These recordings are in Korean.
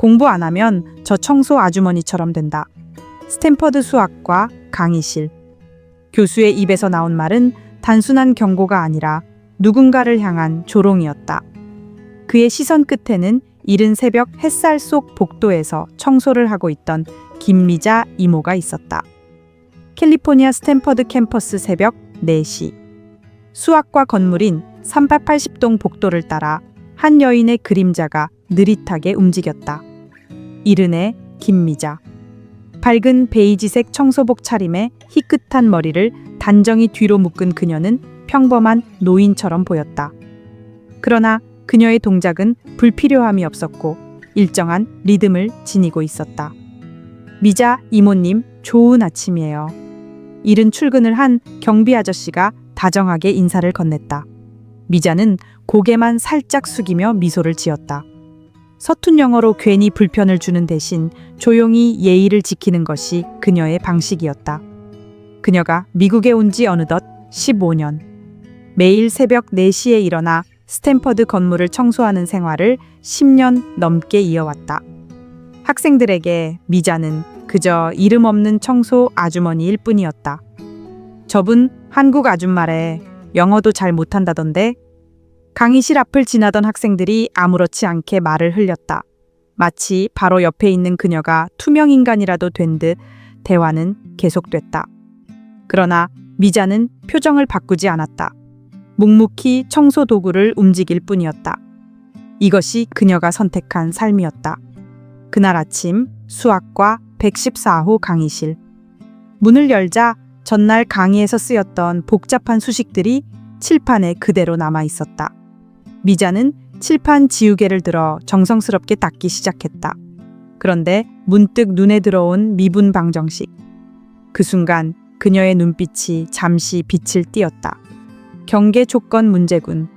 공부 안 하면 저 청소 아주머니처럼 된다. 스탠퍼드 수학과 강의실. 교수의 입에서 나온 말은 단순한 경고가 아니라 누군가를 향한 조롱이었다. 그의 시선 끝에는 이른 새벽 햇살 속 복도에서 청소를 하고 있던 김미자 이모가 있었다. 캘리포니아 스탠퍼드 캠퍼스 새벽 4시. 수학과 건물인 380동 복도를 따라 한 여인의 그림자가 느릿하게 움직였다. 이른의 김미자. 밝은 베이지색 청소복 차림에 희끗한 머리를 단정히 뒤로 묶은 그녀는 평범한 노인처럼 보였다. 그러나 그녀의 동작은 불필요함이 없었고 일정한 리듬을 지니고 있었다. 미자 이모님, 좋은 아침이에요. 이른 출근을 한 경비 아저씨가 다정하게 인사를 건넸다. 미자는 고개만 살짝 숙이며 미소를 지었다. 서툰 영어로 괜히 불편을 주는 대신 조용히 예의를 지키는 것이 그녀의 방식이었다. 그녀가 미국에 온 지 어느덧 15년. 매일 새벽 4시에 일어나 스탠퍼드 건물을 청소하는 생활을 10년 넘게 이어왔다. 학생들에게 미자는 그저 이름 없는 청소 아주머니일 뿐이었다. 저분 한국 아줌마래. 영어도 잘 못한다던데. 강의실 앞을 지나던 학생들이 아무렇지 않게 말을 흘렸다. 마치 바로 옆에 있는 그녀가 투명 인간이라도 된 듯 대화는 계속됐다. 그러나 미자는 표정을 바꾸지 않았다. 묵묵히 청소 도구를 움직일 뿐이었다. 이것이 그녀가 선택한 삶이었다. 그날 아침 수학과 114호 강의실. 문을 열자 전날 강의에서 쓰였던 복잡한 수식들이 칠판에 그대로 남아 있었다. 미자는 칠판 지우개를 들어 정성스럽게 닦기 시작했다. 그런데 문득 눈에 들어온 미분 방정식. 그 순간 그녀의 눈빛이 잠시 빛을 띠었다. 경계 조건 문제군.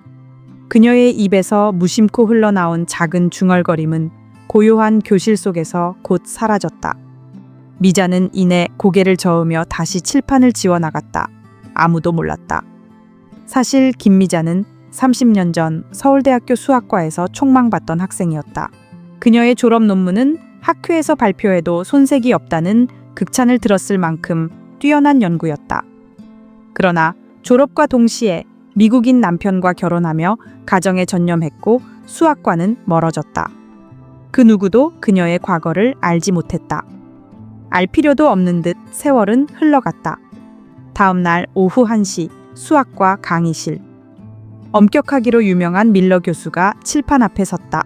그녀의 입에서 무심코 흘러나온 작은 중얼거림은 고요한 교실 속에서 곧 사라졌다. 미자는 이내 고개를 저으며 다시 칠판을 지워나갔다. 아무도 몰랐다. 사실 김미자는 30년 전 서울대학교 수학과에서 촉망받던 학생이었다. 그녀의 졸업 논문은 학회에서 발표해도 손색이 없다는 극찬을 들었을 만큼 뛰어난 연구였다. 그러나 졸업과 동시에 미국인 남편과 결혼하며 가정에 전념했고 수학과는 멀어졌다. 그 누구도 그녀의 과거를 알지 못했다. 알 필요도 없는 듯 세월은 흘러갔다. 다음 날 오후 1시 수학과 강의실. 엄격하기로 유명한 밀러 교수가 칠판 앞에 섰다.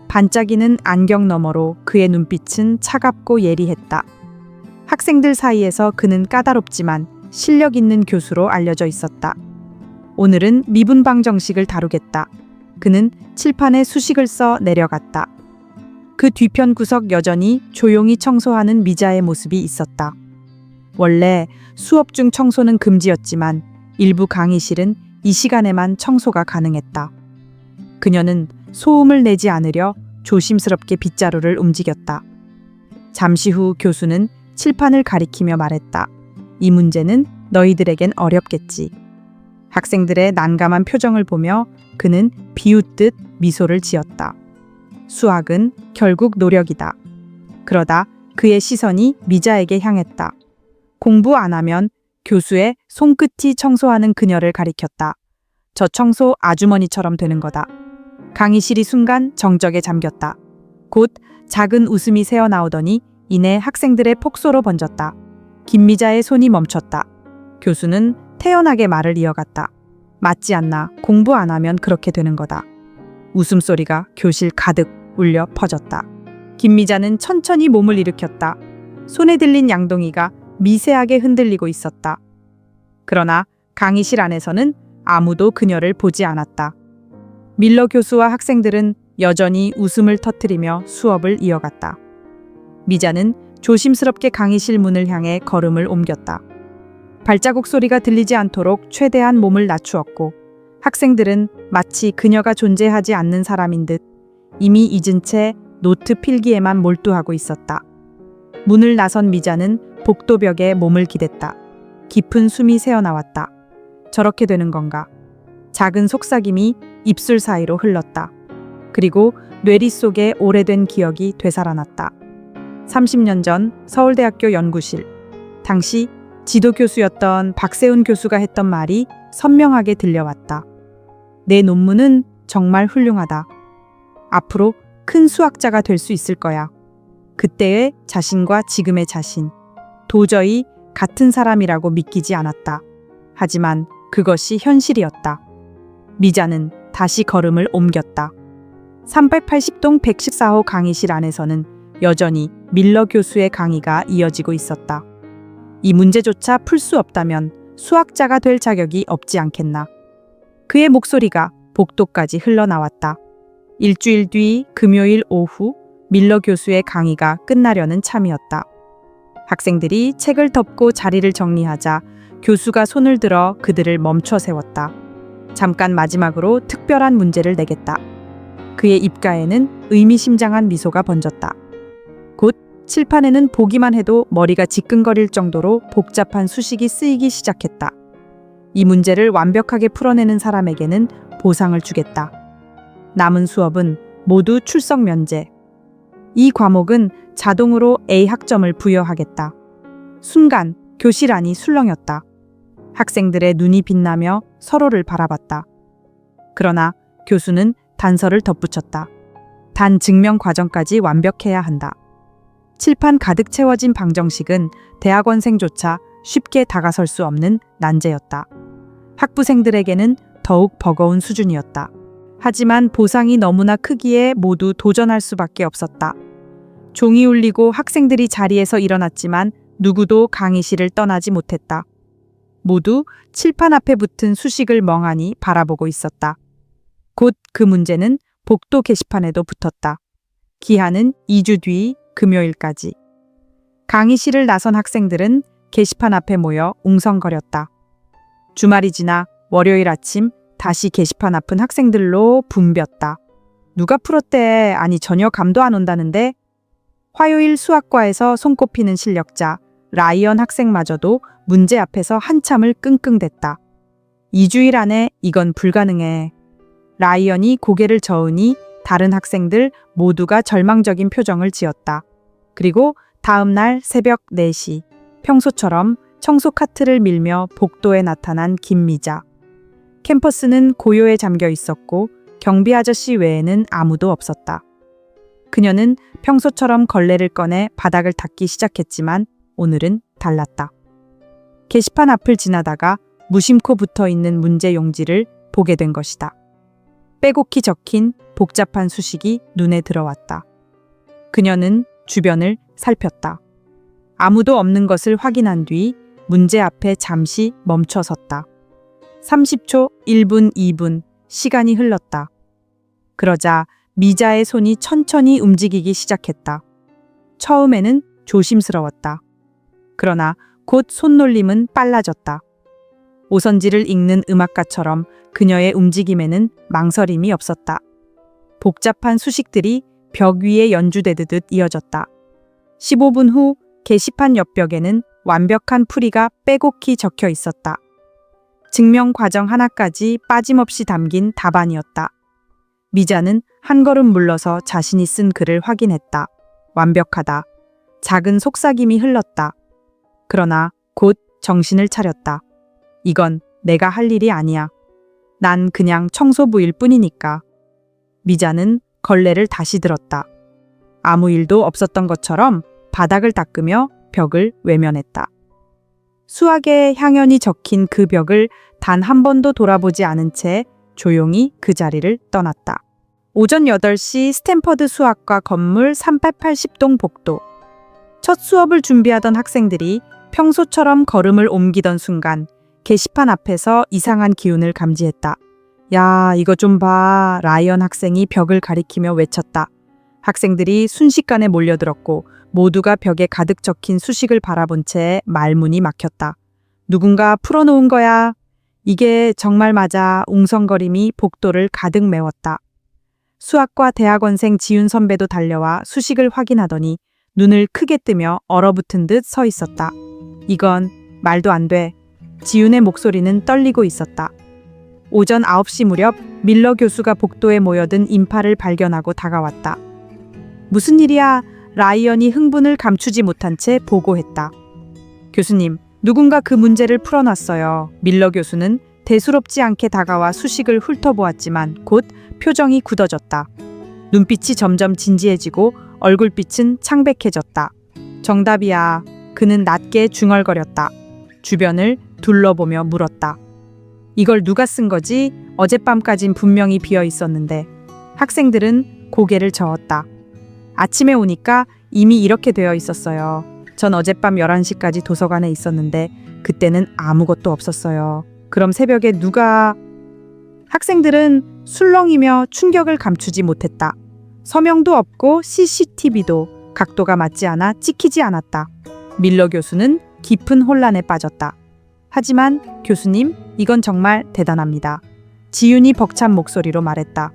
반짝이는 안경 너머로 그의 눈빛은 차갑고 예리했다. 학생들 사이에서 그는 까다롭지만 실력 있는 교수로 알려져 있었다. 오늘은 미분방 정식을 다루겠다. 그는 칠판에 수식을 써 내려갔다. 그 뒤편 구석 여전히 조용히 청소하는 미자의 모습이 있었다. 원래 수업 중 청소는 금지였지만 일부 강의실은 이 시간에만 청소가 가능했다. 그녀는 소음을 내지 않으려 조심스럽게 빗자루를 움직였다. 잠시 후 교수는 칠판을 가리키며 말했다. 이 문제는 너희들에겐 어렵겠지. 학생들의 난감한 표정을 보며 그는 비웃듯 미소를 지었다. 수학은 결국 노력이다. 그러다 그의 시선이 미자에게 향했다. 공부 안 하면 교수의 손끝이 청소하는 그녀를 가리켰다. 저 청소 아주머니처럼 되는 거다. 강의실이 순간 정적에 잠겼다. 곧 작은 웃음이 새어나오더니 이내 학생들의 폭소로 번졌다. 김미자의 손이 멈췄다. 교수는 태연하게 말을 이어갔다. 맞지 않나. 공부 안 하면 그렇게 되는 거다. 웃음소리가 교실 가득 울려 퍼졌다. 김미자는 천천히 몸을 일으켰다. 손에 들린 양동이가 미세하게 흔들리고 있었다. 그러나 강의실 안에서는 아무도 그녀를 보지 않았다. 밀러 교수와 학생들은 여전히 웃음을 터뜨리며 수업을 이어갔다. 미자는 조심스럽게 강의실 문을 향해 걸음을 옮겼다. 발자국 소리가 들리지 않도록 최대한 몸을 낮추었고 학생들은 마치 그녀가 존재하지 않는 사람인 듯 이미 잊은 채 노트 필기에만 몰두하고 있었다. 문을 나선 미자는 복도벽에 몸을 기댔다. 깊은 숨이 새어나왔다. 저렇게 되는 건가? 작은 속삭임이 입술 사이로 흘렀다. 그리고 뇌리 속에 오래된 기억이 되살아났다. 30년 전 서울대학교 연구실. 당시 지도교수였던 박세훈 교수가 했던 말이 선명하게 들려왔다. 내 논문은 정말 훌륭하다. 앞으로 큰 수학자가 될 수 있을 거야. 그때의 자신과 지금의 자신. 도저히 같은 사람이라고 믿기지 않았다. 하지만 그것이 현실이었다. 미자는 다시 걸음을 옮겼다. 380동 114호 강의실 안에서는 여전히 밀러 교수의 강의가 이어지고 있었다. 이 문제조차 풀 수 없다면 수학자가 될 자격이 없지 않겠나. 그의 목소리가 복도까지 흘러나왔다. 일주일 뒤 금요일 오후 밀러 교수의 강의가 끝나려는 참이었다. 학생들이 책을 덮고 자리를 정리하자 교수가 손을 들어 그들을 멈춰 세웠다. 잠깐 마지막으로 특별한 문제를 내겠다. 그의 입가에는 의미심장한 미소가 번졌다. 곧 칠판에는 보기만 해도 머리가 지끈거릴 정도로 복잡한 수식이 쓰이기 시작했다. 이 문제를 완벽하게 풀어내는 사람에게는 보상을 주겠다. 남은 수업은 모두 출석 면제. 이 과목은 자동으로 A 학점을 부여하겠다. 순간 교실 안이 술렁였다. 학생들의 눈이 빛나며 서로를 바라봤다. 그러나 교수는 단서를 덧붙였다. 단 증명 과정까지 완벽해야 한다. 칠판 가득 채워진 방정식은 대학원생조차 쉽게 다가설 수 없는 난제였다. 학부생들에게는 더욱 버거운 수준이었다. 하지만 보상이 너무나 크기에 모두 도전할 수밖에 없었다. 종이 울리고 학생들이 자리에서 일어났지만 누구도 강의실을 떠나지 못했다. 모두 칠판 앞에 붙은 수식을 멍하니 바라보고 있었다. 곧 그 문제는 복도 게시판에도 붙었다. 기한은 2주 뒤 금요일까지. 강의실을 나선 학생들은 게시판 앞에 모여 웅성거렸다. 주말이 지나 월요일 아침 다시 게시판 앞은 학생들로 붐볐다. 누가 풀었대? 아니 전혀 감도 안 온다는데? 화요일 수학과에서 손꼽히는 실력자 라이언 학생마저도 문제 앞에서 한참을 끙끙댔다. 2주일 안에 이건 불가능해. 라이언이 고개를 저으니 다른 학생들 모두가 절망적인 표정을 지었다. 그리고 다음 날 새벽 4시 평소처럼 청소 카트를 밀며 복도에 나타난 김미자. 캠퍼스는 고요에 잠겨 있었고 경비 아저씨 외에는 아무도 없었다. 그녀는 평소처럼 걸레를 꺼내 바닥을 닦기 시작했지만 오늘은 달랐다. 게시판 앞을 지나다가 무심코 붙어있는 문제 용지를 보게 된 것이다. 빼곡히 적힌 복잡한 수식이 눈에 들어왔다. 그녀는 주변을 살폈다. 아무도 없는 것을 확인한 뒤 문제 앞에 잠시 멈춰 섰다. 30초, 1분, 2분, 시간이 흘렀다. 그러자 미자의 손이 천천히 움직이기 시작했다. 처음에는 조심스러웠다. 그러나 곧 손놀림은 빨라졌다. 오선지를 읽는 음악가처럼 그녀의 움직임에는 망설임이 없었다. 복잡한 수식들이 벽 위에 연주되듯 이어졌다. 15분 후 게시판 옆벽에는 완벽한 풀이가 빼곡히 적혀 있었다. 증명 과정 하나까지 빠짐없이 담긴 답안이었다. 미자는 한 걸음 물러서 자신이 쓴 글을 확인했다. 완벽하다. 작은 속삭임이 흘렀다. 그러나 곧 정신을 차렸다. 이건 내가 할 일이 아니야. 난 그냥 청소부일 뿐이니까. 미자는 걸레를 다시 들었다. 아무 일도 없었던 것처럼 바닥을 닦으며 벽을 외면했다. 수학의 향연이 적힌 그 벽을 단 한 번도 돌아보지 않은 채 조용히 그 자리를 떠났다. 오전 8시 스탠퍼드 수학과 건물 380동 복도. 첫 수업을 준비하던 학생들이 평소처럼 걸음을 옮기던 순간 게시판 앞에서 이상한 기운을 감지했다. 야, 이거 좀 봐. 라이언 학생이 벽을 가리키며 외쳤다. 학생들이 순식간에 몰려들었고 모두가 벽에 가득 적힌 수식을 바라본 채 말문이 막혔다. 누군가 풀어놓은 거야. 이게 정말 맞아. 웅성거림이 복도를 가득 메웠다. 수학과 대학원생 지윤 선배도 달려와 수식을 확인하더니 눈을 크게 뜨며 얼어붙은 듯 서 있었다. 이건 말도 안 돼. 지윤의 목소리는 떨리고 있었다. 오전 9시 무렵 밀러 교수가 복도에 모여든 인파를 발견하고 다가왔다. 무슨 일이야? 라이언이 흥분을 감추지 못한 채 보고했다. 교수님, 누군가 그 문제를 풀어놨어요. 밀러 교수는 대수롭지 않게 다가와 수식을 훑어보았지만 곧 표정이 굳어졌다. 눈빛이 점점 진지해지고 얼굴빛은 창백해졌다. 정답이야. 그는 낮게 중얼거렸다. 주변을 둘러보며 물었다. 이걸 누가 쓴 거지? 어젯밤까진 분명히 비어 있었는데. 학생들은 고개를 저었다. 아침에 오니까 이미 이렇게 되어 있었어요. 전 어젯밤 11시까지 도서관에 있었는데 그때는 아무것도 없었어요. 그럼 새벽에 누가... 학생들은 술렁이며 충격을 감추지 못했다. 서명도 없고 CCTV도 각도가 맞지 않아 찍히지 않았다. 밀러 교수는 깊은 혼란에 빠졌다. 하지만 교수님, 이건 정말 대단합니다. 지윤이 벅찬 목소리로 말했다.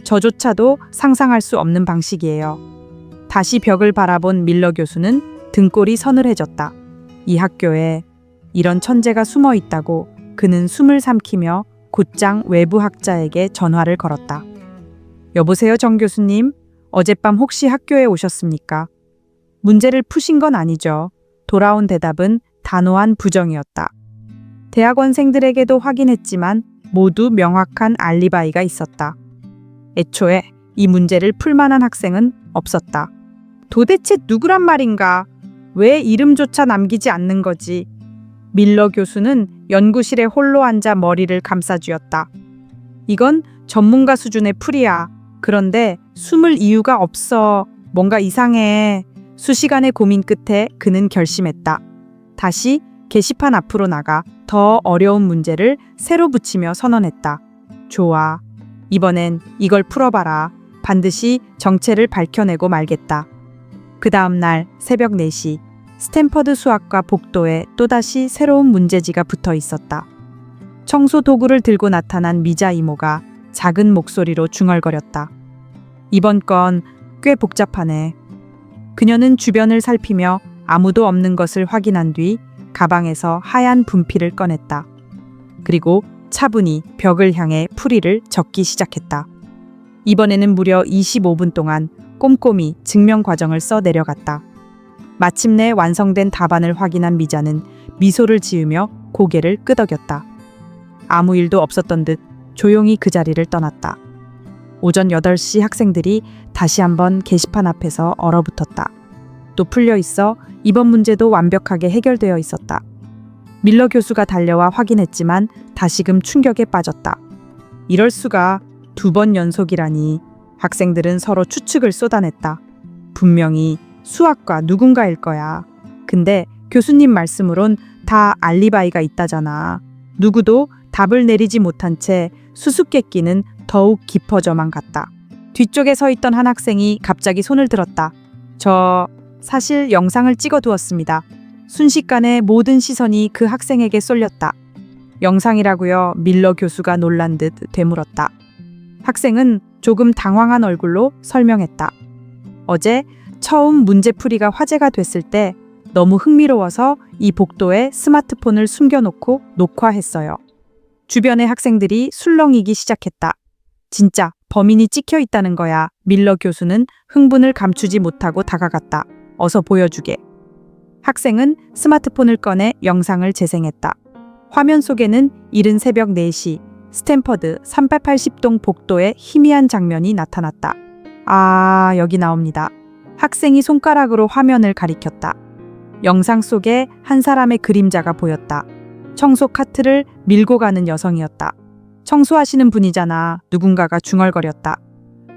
저조차도 상상할 수 없는 방식이에요. 다시 벽을 바라본 밀러 교수는 등골이 서늘해졌다. 이 학교에 이런 천재가 숨어 있다고 그는 숨을 삼키며 곧장 외부 학자에게 전화를 걸었다. 여보세요, 정 교수님. 어젯밤 혹시 학교에 오셨습니까? 문제를 푸신 건 아니죠. 돌아온 대답은 단호한 부정이었다. 대학원생들에게도 확인했지만 모두 명확한 알리바이가 있었다. 애초에 이 문제를 풀 만한 학생은 없었다. 도대체 누구란 말인가? 왜 이름조차 남기지 않는 거지? 밀러 교수는 연구실에 홀로 앉아 머리를 감싸쥐었다. 이건 전문가 수준의 풀이야. 그런데 숨을 이유가 없어. 뭔가 이상해. 수시간의 고민 끝에 그는 결심했다. 다시 게시판 앞으로 나가 더 어려운 문제를 새로 붙이며 선언했다. 좋아. 이번엔 이걸 풀어봐라. 반드시 정체를 밝혀내고 말겠다. 그 다음 날 새벽 4시 스탠퍼드 수학과 복도에 또다시 새로운 문제지가 붙어 있었다. 청소 도구를 들고 나타난 미자 이모가 작은 목소리로 중얼거렸다. 이번 건 꽤 복잡하네. 그녀는 주변을 살피며 아무도 없는 것을 확인한 뒤 가방에서 하얀 분필을 꺼냈다. 그리고 차분히 벽을 향해 풀이를 적기 시작했다. 이번에는 무려 25분 동안 꼼꼼히 증명 과정을 써 내려갔다. 마침내 완성된 답안을 확인한 미자는 미소를 지으며 고개를 끄덕였다. 아무 일도 없었던 듯 조용히 그 자리를 떠났다. 오전 8시 학생들이 다시 한번 게시판 앞에서 얼어붙었다. 또 풀려 있어 이번 문제도 완벽하게 해결되어 있었다. 밀러 교수가 달려와 확인했지만 다시금 충격에 빠졌다. 이럴 수가, 2번 연속이라니. 학생들은 서로 추측을 쏟아냈다. 분명히 수학과 누군가일 거야. 근데 교수님 말씀으론 다 알리바이가 있다잖아. 누구도 답을 내리지 못한 채 수수께끼는 더욱 깊어져만 갔다. 뒤쪽에 서 있던 한 학생이 갑자기 손을 들었다. 저 사실 영상을 찍어두었습니다. 순식간에 모든 시선이 그 학생에게 쏠렸다. 영상이라고요? 밀러 교수가 놀란 듯 되물었다. 학생은 조금 당황한 얼굴로 설명했다. 어제 처음 문제풀이가 화제가 됐을 때 너무 흥미로워서 이 복도에 스마트폰을 숨겨놓고 녹화했어요. 주변의 학생들이 술렁이기 시작했다. 진짜 범인이 찍혀 있다는 거야. 밀러 교수는 흥분을 감추지 못하고 다가갔다. 어서 보여주게. 학생은 스마트폰을 꺼내 영상을 재생했다. 화면 속에는 이른 새벽 4시 스탠퍼드 380동 복도의 희미한 장면이 나타났다. 아, 여기 나옵니다. 학생이 손가락으로 화면을 가리켰다. 영상 속에 한 사람의 그림자가 보였다. 청소 카트를 밀고 가는 여성이었다. 청소하시는 분이잖아. 누군가가 중얼거렸다.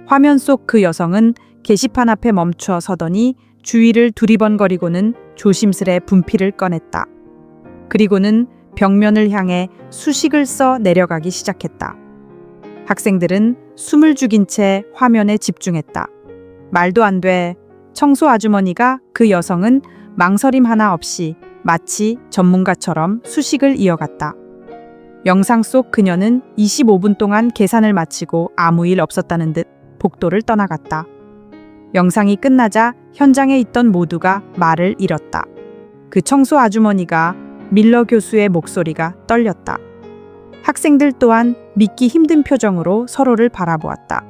화면 속 그 여성은 게시판 앞에 멈추어 서더니 주위를 두리번거리고는 조심스레 분필을 꺼냈다. 그리고는 벽면을 향해 수식을 써 내려가기 시작했다. 학생들은 숨을 죽인 채 화면에 집중했다. 말도 안 돼. 청소 아주머니가 그 여성은 망설임 하나 없이 마치 전문가처럼 수식을 이어갔다. 영상 속 그녀는 25분 동안 계산을 마치고 아무 일 없었다는 듯 복도를 떠나갔다. 영상이 끝나자 현장에 있던 모두가 말을 잃었다. 그 청소 아주머니가 밀러 교수의 목소리가 떨렸다. 학생들 또한 믿기 힘든 표정으로 서로를 바라보았다.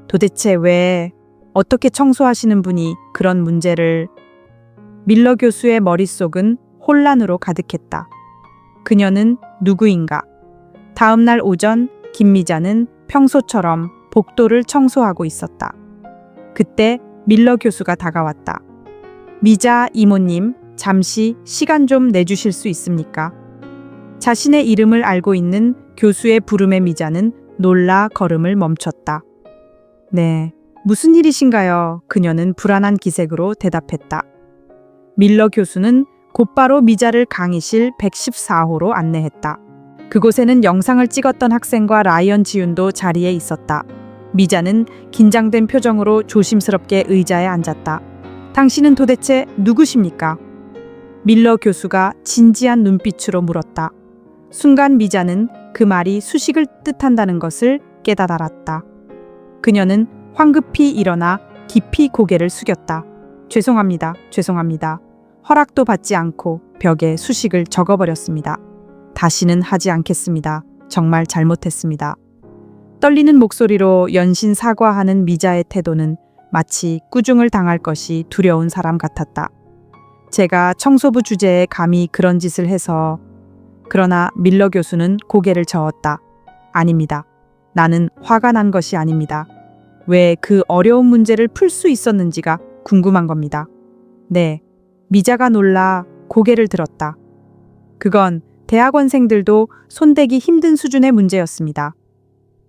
도대체 왜, 어떻게 청소하시는 분이 그런 문제를... 밀러 교수의 머릿속은 혼란으로 가득했다. 그녀는 누구인가? 다음 날 오전 김미자는 평소처럼 복도를 청소하고 있었다. 그때 밀러 교수가 다가왔다. 미자 이모님, 잠시 시간 좀 내주실 수 있습니까? 자신의 이름을 알고 있는 교수의 부름에 미자는 놀라 걸음을 멈췄다. 네, 무슨 일이신가요? 그녀는 불안한 기색으로 대답했다. 밀러 교수는 곧바로 미자를 강의실 114호로 안내했다. 그곳에는 영상을 찍었던 학생과 라이언 지윤도 자리에 있었다. 미자는 긴장된 표정으로 조심스럽게 의자에 앉았다. 당신은 도대체 누구십니까? 밀러 교수가 진지한 눈빛으로 물었다. 순간 미자는 그 말이 수식을 뜻한다는 것을 깨달았다. 그녀는 황급히 일어나 깊이 고개를 숙였다. 죄송합니다. 허락도 받지 않고 벽에 수식을 적어버렸습니다. 다시는 하지 않겠습니다. 정말 잘못했습니다. 떨리는 목소리로 연신 사과하는 미자의 태도는 마치 꾸중을 당할 것이 두려운 사람 같았다. 제가 청소부 주제에 감히 그런 짓을 해서... 그러나 밀러 교수는 고개를 저었다. 아닙니다. 나는 화가 난 것이 아닙니다. 왜 그 어려운 문제를 풀 수 있었는지가 궁금한 겁니다. 네, 미자가 놀라 고개를 들었다. 그건 대학원생들도 손대기 힘든 수준의 문제였습니다.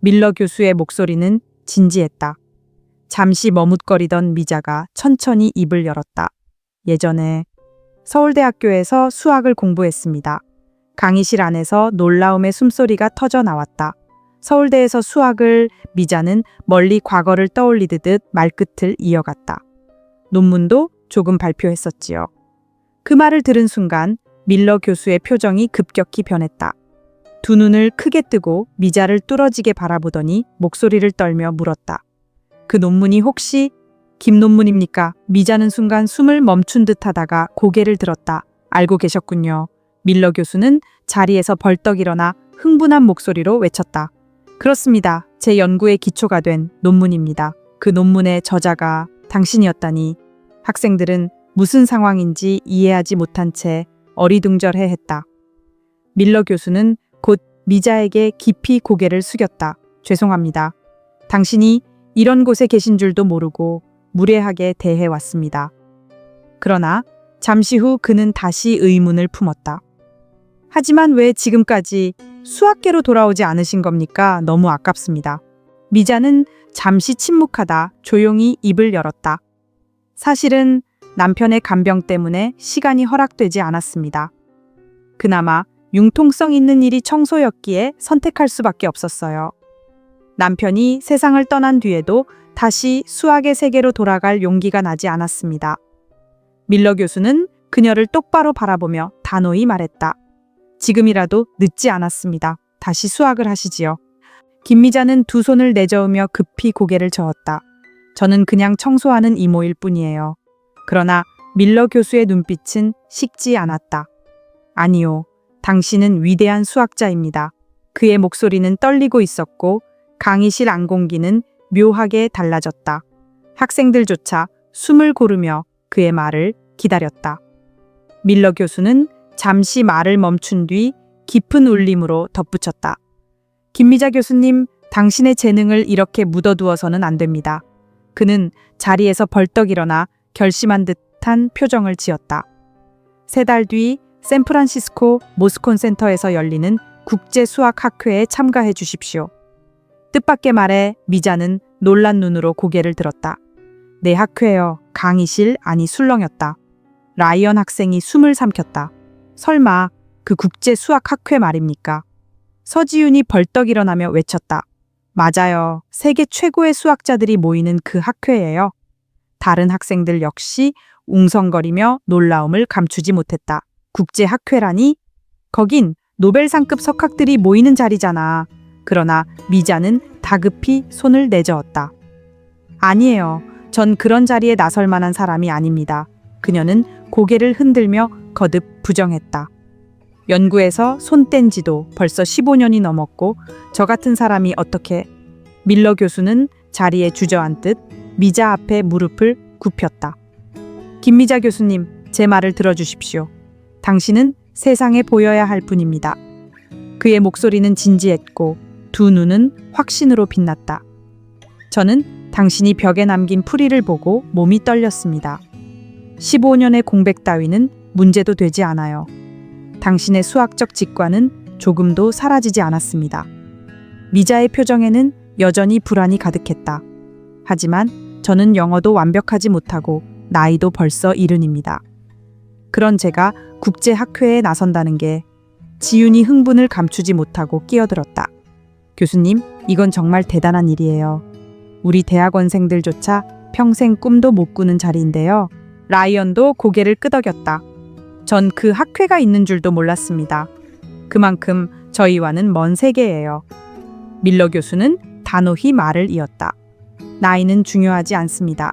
밀러 교수의 목소리는 진지했다. 잠시 머뭇거리던 미자가 천천히 입을 열었다. 예전에 서울대학교에서 수학을 공부했습니다. 강의실 안에서 놀라움의 숨소리가 터져 나왔다. 서울대에서 수학을... 미자는 멀리 과거를 떠올리듯 말끝을 이어갔다. 논문도 조금 발표했었지요. 그 말을 들은 순간 밀러 교수의 표정이 급격히 변했다. 두 눈을 크게 뜨고 미자를 뚫어지게 바라보더니 목소리를 떨며 물었다. 그 논문이 혹시 김 논문입니까? 미자는 순간 숨을 멈춘 듯 하다가 고개를 들었다. 알고 계셨군요. 밀러 교수는 자리에서 벌떡 일어나 흥분한 목소리로 외쳤다. 그렇습니다. 제 연구의 기초가 된 논문입니다. 그 논문의 저자가 당신이었다니. 학생들은 무슨 상황인지 이해하지 못한 채 어리둥절해했다. 밀러 교수는 곧 미자에게 깊이 고개를 숙였다. 죄송합니다. 당신이 이런 곳에 계신 줄도 모르고 무례하게 대해왔습니다. 그러나 잠시 후 그는 다시 의문을 품었다. 하지만 왜 지금까지 수학계로 돌아오지 않으신 겁니까? 너무 아깝습니다. 미자는 잠시 침묵하다 조용히 입을 열었다. 사실은 남편의 간병 때문에 시간이 허락되지 않았습니다. 그나마 융통성 있는 일이 청소였기에 선택할 수밖에 없었어요. 남편이 세상을 떠난 뒤에도 다시 수학의 세계로 돌아갈 용기가 나지 않았습니다. 밀러 교수는 그녀를 똑바로 바라보며 단호히 말했다. 지금이라도 늦지 않았습니다. 다시 수학을 하시지요. 김미자는 두 손을 내저으며 급히 고개를 저었다. 저는 그냥 청소하는 이모일 뿐이에요. 그러나 밀러 교수의 눈빛은 식지 않았다. 아니요, 당신은 위대한 수학자입니다. 그의 목소리는 떨리고 있었고 강의실 안공기는 묘하게 달라졌다. 학생들조차 숨을 고르며 그의 말을 기다렸다. 밀러 교수는 잠시 말을 멈춘 뒤 깊은 울림으로 덧붙였다. 김미자 교수님, 당신의 재능을 이렇게 묻어두어서는 안 됩니다. 그는 자리에서 벌떡 일어나 결심한 듯한 표정을 지었다. 3달 뒤 샌프란시스코 모스콘 센터에서 열리는 국제수학학회에 참가해 주십시오. 뜻밖의 말에 미자는 놀란 눈으로 고개를 들었다. 내 학회요. 강의실 아니 술렁였다. 라이언 학생이 숨을 삼켰다. 설마 그 국제수학학회 말입니까? 서지윤이 벌떡 일어나며 외쳤다. 맞아요. 세계 최고의 수학자들이 모이는 그 학회예요. 다른 학생들 역시 웅성거리며 놀라움을 감추지 못했다. 국제학회라니? 거긴 노벨상급 석학들이 모이는 자리잖아. 그러나 미자는 다급히 손을 내저었다. 아니에요. 전 그런 자리에 나설 만한 사람이 아닙니다. 그녀는 고개를 흔들며 거듭 부정했다. 연구에서 손 뗀 지도 벌써 15년이 넘었고 저 같은 사람이 어떻게... 밀러 교수는 자리에 주저앉듯 미자 앞에 무릎을 굽혔다. 김미자 교수님, 제 말을 들어주십시오. 당신은 세상에 보여야 할 분입니다. 그의 목소리는 진지했고 두 눈은 확신으로 빛났다. 저는 당신이 벽에 남긴 풀이를 보고 몸이 떨렸습니다. 15년의 공백 따위는 문제도 되지 않아요. 당신의 수학적 직관은 조금도 사라지지 않았습니다. 미자의 표정에는 여전히 불안이 가득했다. 하지만 저는 영어도 완벽하지 못하고 나이도 벌써 70입니다. 그런 제가 국제학회에 나선다는 게... 지윤이 흥분을 감추지 못하고 끼어들었다. 교수님, 이건 정말 대단한 일이에요. 우리 대학원생들조차 평생 꿈도 못 꾸는 자리인데요. 라이언도 고개를 끄덕였다. 전 그 학회가 있는 줄도 몰랐습니다. 그만큼 저희와는 먼 세계예요. 밀러 교수는 단호히 말을 이었다. 나이는 중요하지 않습니다.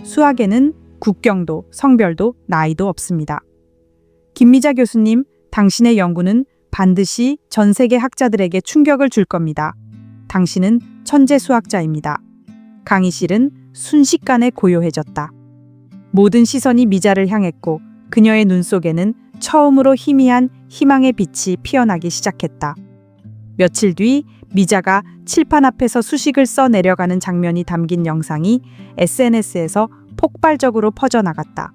수학에는 국경도 성별도 나이도 없습니다. 김미자 교수님, 당신의 연구는 반드시 전 세계 학자들에게 충격을 줄 겁니다. 당신은 천재 수학자입니다. 강의실은 순식간에 고요해졌다. 모든 시선이 미자를 향했고 그녀의 눈 속에는 처음으로 희미한 희망의 빛이 피어나기 시작했다. 며칠 뒤 미자가 칠판 앞에서 수식을 써 내려가는 장면이 담긴 영상이 SNS에서 폭발적으로 퍼져나갔다.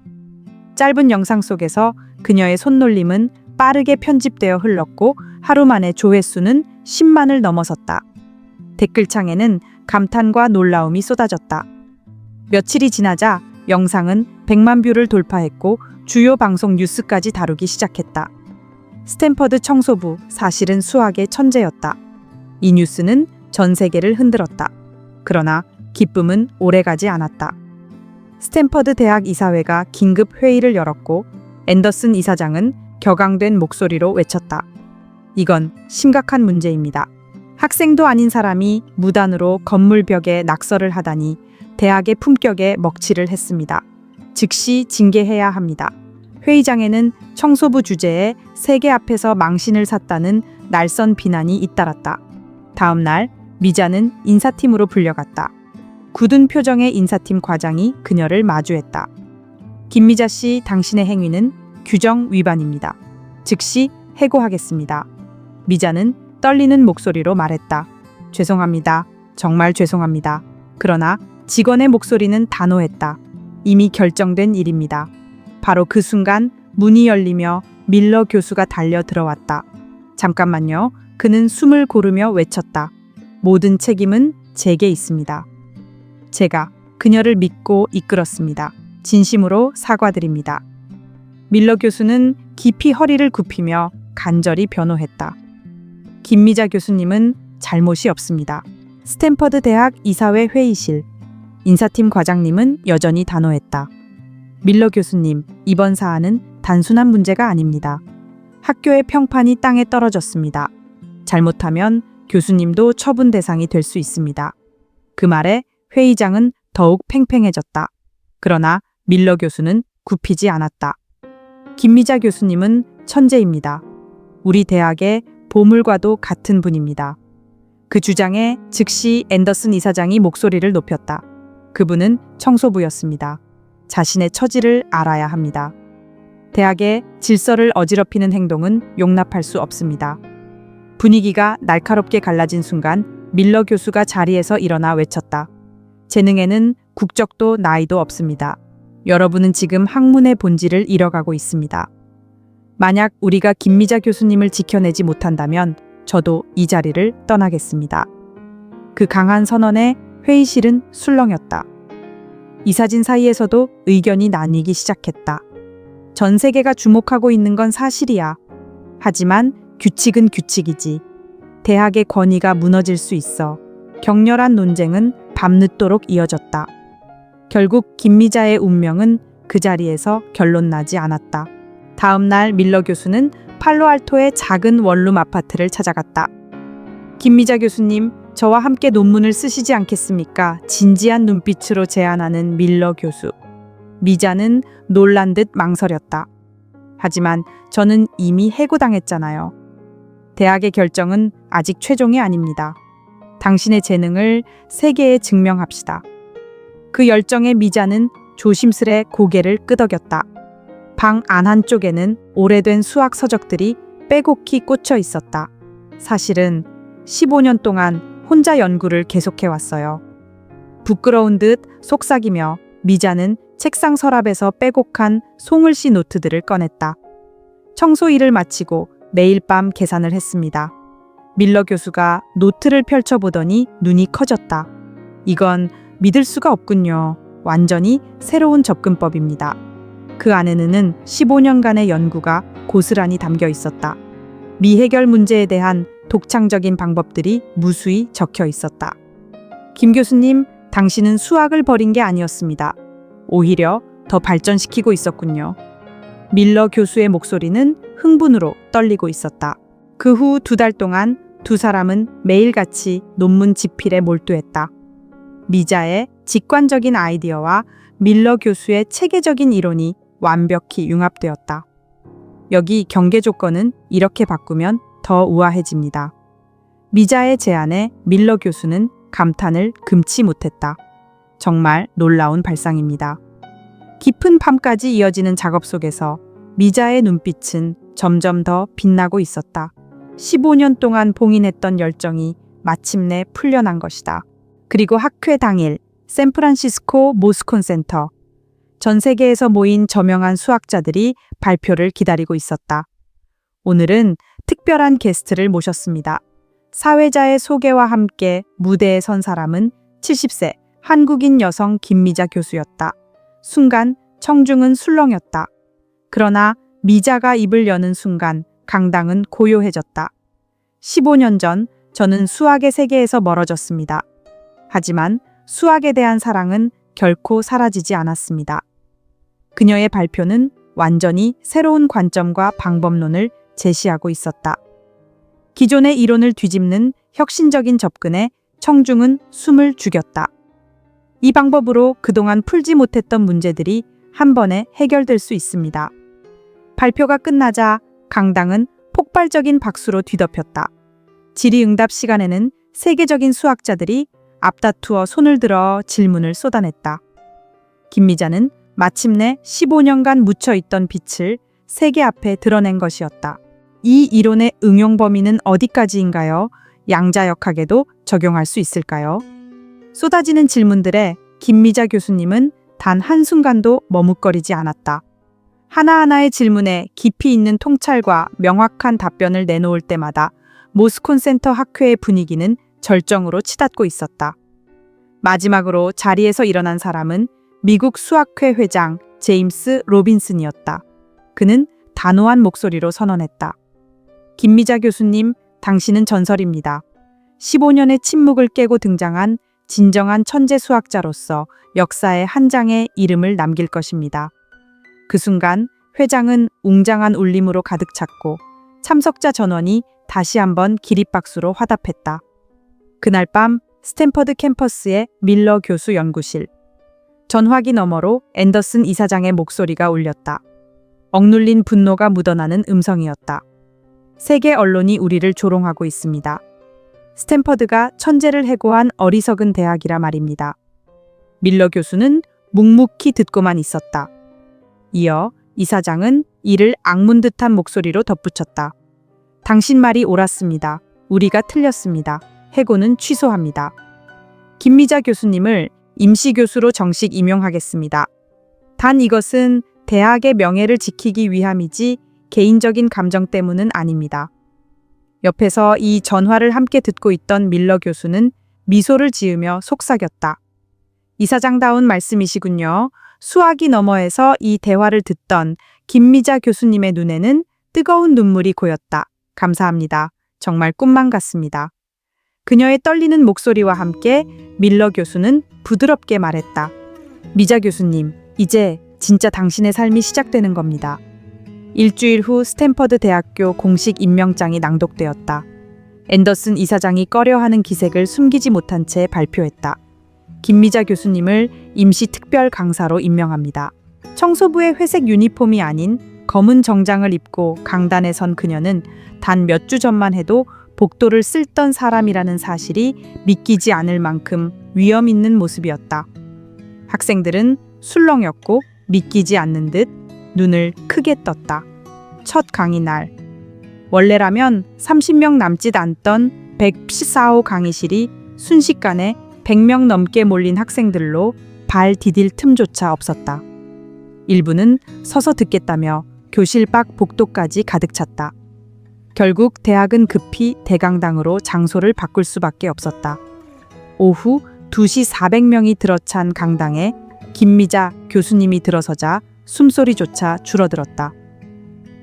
짧은 영상 속에서 그녀의 손놀림은 빠르게 편집되어 흘렀고 하루 만에 조회수는 10만을 넘어섰다. 댓글창에는 감탄과 놀라움이 쏟아졌다. 며칠이 지나자 영상은 100만 뷰를 돌파했고 주요 방송 뉴스까지 다루기 시작했다. 스탠퍼드 청소부, 사실은 수학의 천재였다. 이 뉴스는 전 세계를 흔들었다. 그러나 기쁨은 오래가지 않았다. 스탠퍼드 대학 이사회가 긴급 회의를 열었고 앤더슨 이사장은 격앙된 목소리로 외쳤다. 이건 심각한 문제입니다. 학생도 아닌 사람이 무단으로 건물 벽에 낙서를 하다니 대학의 품격에 먹칠을 했습니다. 즉시 징계해야 합니다. 회의장에는 청소부 주제에 세계 앞에서 망신을 샀다는 날선 비난이 잇따랐다. 다음 날 미자는 인사팀으로 불려갔다. 굳은 표정의 인사팀 과장이 그녀를 마주했다. 김미자 씨, 당신의 행위는 규정 위반입니다. 즉시 해고하겠습니다. 미자는 떨리는 목소리로 말했다. 죄송합니다. 정말 죄송합니다. 그러나 직원의 목소리는 단호했다. 이미 결정된 일입니다. 바로 그 순간 문이 열리며 밀러 교수가 달려 들어왔다. 잠깐만요. 그는 숨을 고르며 외쳤다. 모든 책임은 제게 있습니다. 제가 그녀를 믿고 이끌었습니다. 진심으로 사과드립니다. 밀러 교수는 깊이 허리를 굽히며 간절히 변호했다. 김미자 교수님은 잘못이 없습니다. 스탠퍼드 대학 이사회 회의실. 인사팀 과장님은 여전히 단호했다. 밀러 교수님, 이번 사안은 단순한 문제가 아닙니다. 학교의 평판이 땅에 떨어졌습니다. 잘못하면 교수님도 처분 대상이 될 수 있습니다. 그 말에 회의장은 더욱 팽팽해졌다. 그러나 밀러 교수는 굽히지 않았다. 김미자 교수님은 천재입니다. 우리 대학의 보물과도 같은 분입니다. 그 주장에 즉시 앤더슨 이사장이 목소리를 높였다. 그분은 청소부였습니다. 자신의 처지를 알아야 합니다. 대학의 질서를 어지럽히는 행동은 용납할 수 없습니다. 분위기가 날카롭게 갈라진 순간 밀러 교수가 자리에서 일어나 외쳤다. 재능에는 국적도 나이도 없습니다. 여러분은 지금 학문의 본질을 잃어가고 있습니다. 만약 우리가 김미자 교수님을 지켜내지 못한다면 저도 이 자리를 떠나겠습니다. 그 강한 선언에 회의실은 술렁였다. 이사진 사이에서도 의견이 나뉘기 시작했다. 전 세계가 주목하고 있는 건 사실이야. 하지만 규칙은 규칙이지. 대학의 권위가 무너질 수 있어. 격렬한 논쟁은 밤늦도록 이어졌다. 결국 김미자의 운명은 그 자리에서 결론나지 않았다. 다음 날 밀러 교수는 팔로알토의 작은 원룸 아파트를 찾아갔다. 김미자 교수님, 저와 함께 논문을 쓰시지 않겠습니까? 진지한 눈빛으로 제안하는 밀러 교수. 미자는 놀란 듯 망설였다. 하지만 저는 이미 해고당했잖아요. 대학의 결정은 아직 최종이 아닙니다. 당신의 재능을 세계에 증명합시다. 그 열정의 미자는 조심스레 고개를 끄덕였다. 방 안 한쪽에는 오래된 수학 서적들이 빼곡히 꽂혀 있었다. 사실은 15년 동안 혼자 연구를 계속해왔어요. 부끄러운 듯 속삭이며 미자는 책상 서랍에서 빼곡한 송을시 노트들을 꺼냈다. 청소 일을 마치고 매일 밤 계산을 했습니다. 밀러 교수가 노트를 펼쳐보더니 눈이 커졌다. 이건 믿을 수가 없군요. 완전히 새로운 접근법입니다. 그 안에는 15년간의 연구가 고스란히 담겨 있었다. 미해결 문제에 대한 독창적인 방법들이 무수히 적혀 있었다. 김 교수님, 당신은 수학을 버린 게 아니었습니다. 오히려 더 발전시키고 있었군요. 밀러 교수의 목소리는 흥분으로 떨리고 있었다. 그 후 2달 동안 두 사람은 매일같이 논문 집필에 몰두했다. 미자의 직관적인 아이디어와 밀러 교수의 체계적인 이론이 완벽히 융합되었다. 여기 경계 조건은 이렇게 바꾸면 더 우아해집니다. 미자의 제안에 밀러 교수는 감탄을 금치 못했다. 정말 놀라운 발상입니다. 깊은 밤까지 이어지는 작업 속에서 미자의 눈빛은 점점 더 빛나고 있었다. 15년 동안 봉인했던 열정이 마침내 풀려난 것이다. 그리고 학회 당일 샌프란시스코 모스콘 센터. 전 세계에서 모인 저명한 수학자들이 발표를 기다리고 있었다. 오늘은 특별한 게스트를 모셨습니다. 사회자의 소개와 함께 무대에 선 사람은 70세 한국인 여성 김미자 교수였다. 순간 청중은 술렁였다. 그러나 미자가 입을 여는 순간 강당은 고요해졌다. 15년 전 저는 수학의 세계에서 멀어졌습니다. 하지만 수학에 대한 사랑은 결코 사라지지 않았습니다. 그녀의 발표는 완전히 새로운 관점과 방법론을 제시하고 있었다. 기존의 이론을 뒤집는 혁신적인 접근에 청중은 숨을 죽였다. 이 방법으로 그동안 풀지 못했던 문제들이 한 번에 해결될 수 있습니다. 발표가 끝나자 강당은 폭발적인 박수로 뒤덮였다. 질의응답 시간에는 세계적인 수학자들이 앞다투어 손을 들어 질문을 쏟아냈다. 김미자는 마침내 15년간 묻혀있던 빛을 세계 앞에 드러낸 것이었다. 이 이론의 응용 범위는 어디까지인가요? 양자역학에도 적용할 수 있을까요? 쏟아지는 질문들에 김미자 교수님은 단 한순간도 머뭇거리지 않았다. 하나하나의 질문에 깊이 있는 통찰과 명확한 답변을 내놓을 때마다 모스콘 센터 학회의 분위기는 절정으로 치닫고 있었다. 마지막으로 자리에서 일어난 사람은 미국 수학회 회장 제임스 로빈슨이었다. 그는 단호한 목소리로 선언했다. 김미자 교수님, 당신은 전설입니다. 15년의 침묵을 깨고 등장한 진정한 천재 수학자로서 역사의 한 장의 이름을 남길 것입니다. 그 순간 회장은 웅장한 울림으로 가득 찼고 참석자 전원이 다시 한번 기립박수로 화답했다. 그날 밤 스탠퍼드 캠퍼스의 밀러 교수 연구실. 전화기 너머로 앤더슨 이사장의 목소리가 울렸다. 억눌린 분노가 묻어나는 음성이었다. 세계 언론이 우리를 조롱하고 있습니다. 스탠퍼드가 천재를 해고한 어리석은 대학이라 말입니다. 밀러 교수는 묵묵히 듣고만 있었다. 이어 이사장은 이를 악문 듯한 목소리로 덧붙였다. 당신 말이 옳았습니다. 우리가 틀렸습니다. 해고는 취소합니다. 김미자 교수님을 임시교수로 정식 임용하겠습니다. 단 이것은 대학의 명예를 지키기 위함이지 개인적인 감정 때문은 아닙니다. 옆에서 이 전화를 함께 듣고 있던 밀러 교수는 미소를 지으며 속삭였다. 이사장다운 말씀이시군요. 수화기 너머에서 이 대화를 듣던 김미자 교수님의 눈에는 뜨거운 눈물이 고였다. 감사합니다. 정말 꿈만 같습니다. 그녀의 떨리는 목소리와 함께 밀러 교수는 부드럽게 말했다. 미자 교수님, 이제 진짜 당신의 삶이 시작되는 겁니다. 일주일 후 스탠퍼드 대학교 공식 임명장이 낭독되었다. 앤더슨 이사장이 꺼려하는 기색을 숨기지 못한 채 발표했다. 김미자 교수님을 임시 특별 강사로 임명합니다. 청소부의 회색 유니폼이 아닌 검은 정장을 입고 강단에 선 그녀는 단 몇 주 전만 해도 복도를 쓸던 사람이라는 사실이 믿기지 않을 만큼 위험 있는 모습이었다. 학생들은 술렁였고 믿기지 않는 듯 눈을 크게 떴다. 첫 강의 날. 원래라면 30명 남짓 않던 114호 강의실이 순식간에 100명 넘게 몰린 학생들로 발 디딜 틈조차 없었다. 일부는 서서 듣겠다며 교실 밖 복도까지 가득 찼다. 결국 대학은 급히 대강당으로 장소를 바꿀 수밖에 없었다. 오후 2시 400명이 들어찬 강당에 김미자 교수님이 들어서자 숨소리조차 줄어들었다.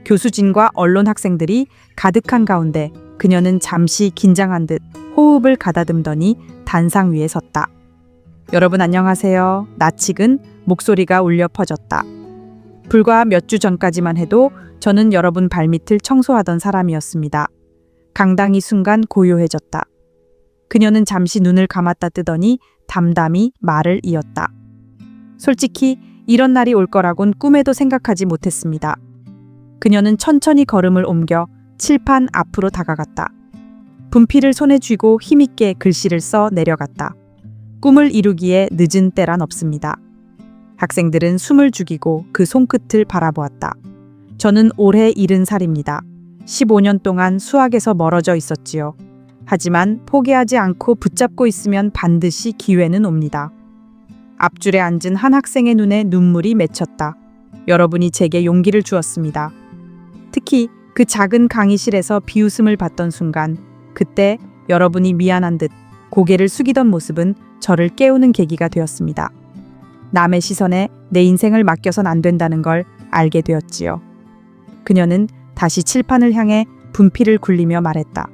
교수진과 언론 학생들이 가득한 가운데 그녀는 잠시 긴장한 듯 호흡을 가다듬더니 단상 위에 섰다. 여러분 안녕하세요. 낯익은 목소리가 울려 퍼졌다. 불과 몇 주 전까지만 해도 저는 여러분 발밑을 청소하던 사람이었습니다. 강당이 순간 고요해졌다. 그녀는 잠시 눈을 감았다 뜨더니 담담히 말을 이었다. 솔직히 이런 날이 올 거라곤 꿈에도 생각하지 못했습니다. 그녀는 천천히 걸음을 옮겨 칠판 앞으로 다가갔다. 분필을 손에 쥐고 힘있게 글씨를 써 내려갔다. 꿈을 이루기에 늦은 때란 없습니다. 학생들은 숨을 죽이고 그 손끝을 바라보았다. 저는 올해 70살입니다. 15년 동안 수학에서 멀어져 있었지요. 하지만 포기하지 않고 붙잡고 있으면 반드시 기회는 옵니다. 앞줄에 앉은 한 학생의 눈에 눈물이 맺혔다. 여러분이 제게 용기를 주었습니다. 특히 그 작은 강의실에서 비웃음을 받던 순간, 그때 여러분이 미안한 듯 고개를 숙이던 모습은 저를 깨우는 계기가 되었습니다. 남의 시선에 내 인생을 맡겨선 안 된다는 걸 알게 되었지요. 그녀는 다시 칠판을 향해 분필을 굴리며 말했다.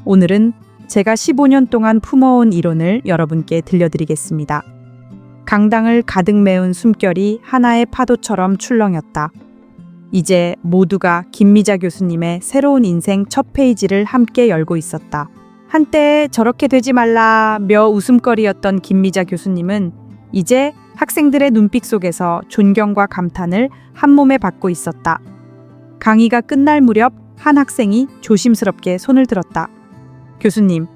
오늘은 제가 15년 동안 품어온 이론을 여러분께 들려드리겠습니다. 강당을 가득 메운 숨결이 하나의 파도처럼 출렁였다. 이제 모두가 김미자 교수님의 새로운 인생 첫 페이지를 함께 열고 있었다. 한때 저렇게 되지 말라며 웃음거리였던 김미자 교수님은 이제 학생들의 눈빛 속에서 존경과 감탄을 한몸에 받고 있었다. 강의가 끝날 무렵 한 학생이 조심스럽게 손을 들었다. 교수님,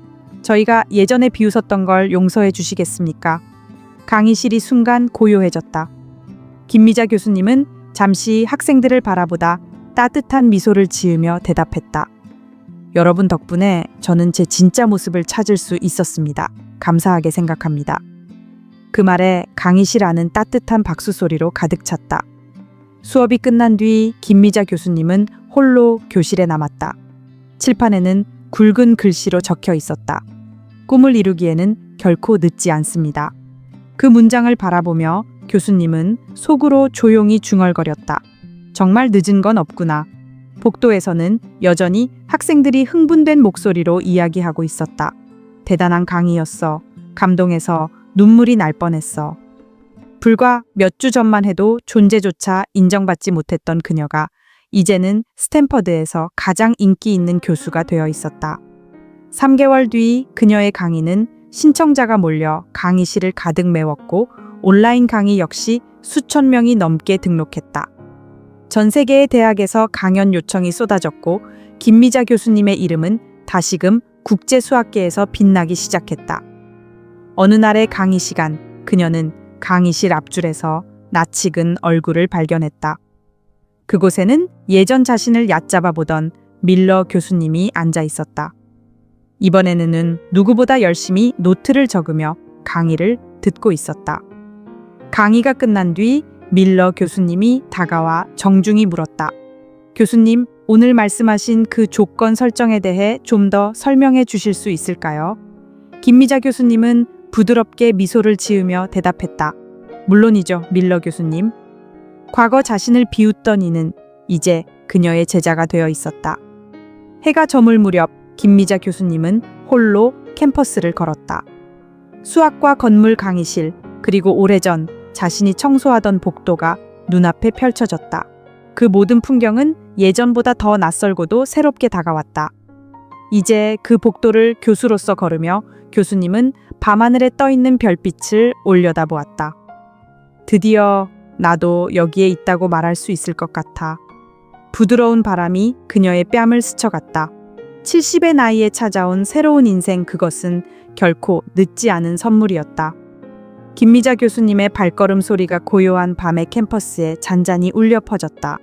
저희가 예전에 비웃었던 걸 용서해 주시겠습니까? 강의실이 순간 고요해졌다. 김미자 교수님은 잠시 학생들을 바라보다 따뜻한 미소를 지으며 대답했다. 여러분 덕분에 저는 제 진짜 모습을 찾을 수 있었습니다. 감사하게 생각합니다. 그 말에 강의실 안은 따뜻한 박수 소리로 가득 찼다. 수업이 끝난 뒤 김미자 교수님은 홀로 교실에 남았다. 칠판에는 굵은 글씨로 적혀 있었다. 꿈을 이루기에는 결코 늦지 않습니다. 그 문장을 바라보며 교수님은 속으로 조용히 중얼거렸다. 정말 늦은 건 없구나. 복도에서는 여전히 학생들이 흥분된 목소리로 이야기하고 있었다. 대단한 강의였어. 감동해서 눈물이 날 뻔했어. 불과 몇 주 전만 해도 존재조차 인정받지 못했던 그녀가 이제는 스탠퍼드에서 가장 인기 있는 교수가 되어 있었다. 3개월 뒤 그녀의 강의는 신청자가 몰려 강의실을 가득 메웠고 온라인 강의 역시 수천 명이 넘게 등록했다. 전 세계의 대학에서 강연 요청이 쏟아졌고 김미자 교수님의 이름은 다시금 국제 수학계에서 빛나기 시작했다. 어느 날의 강의 시간, 그녀는 강의실 앞줄에서 낯익은 얼굴을 발견했다. 그곳에는 예전 자신을 얕잡아 보던 밀러 교수님이 앉아 있었다. 이번에는 누구보다 열심히 노트를 적으며 강의를 듣고 있었다. 강의가 끝난 뒤 밀러 교수님이 다가와 정중히 물었다. 교수님, 오늘 말씀하신 그 조건 설정에 대해 좀 더 설명해 주실 수 있을까요? 김미자 교수님은 부드럽게 미소를 지으며 대답했다. 물론이죠, 밀러 교수님. 과거 자신을 비웃던 이는 이제 그녀의 제자가 되어 있었다. 해가 저물 무렵 김미자 교수님은 홀로 캠퍼스를 걸었다. 수학과 건물 강의실, 그리고 오래전 자신이 청소하던 복도가 눈앞에 펼쳐졌다. 그 모든 풍경은 예전보다 더 낯설고도 새롭게 다가왔다. 이제 그 복도를 교수로서 걸으며 교수님은 밤하늘에 떠있는 별빛을 올려다보았다. 드디어 나도 여기에 있다고 말할 수 있을 것 같아. 부드러운 바람이 그녀의 뺨을 스쳐갔다. 70의 나이에 찾아온 새로운 인생, 그것은 결코 늦지 않은 선물이었다. 김미자 교수님의 발걸음 소리가 고요한 밤의 캠퍼스에 잔잔히 울려 퍼졌다.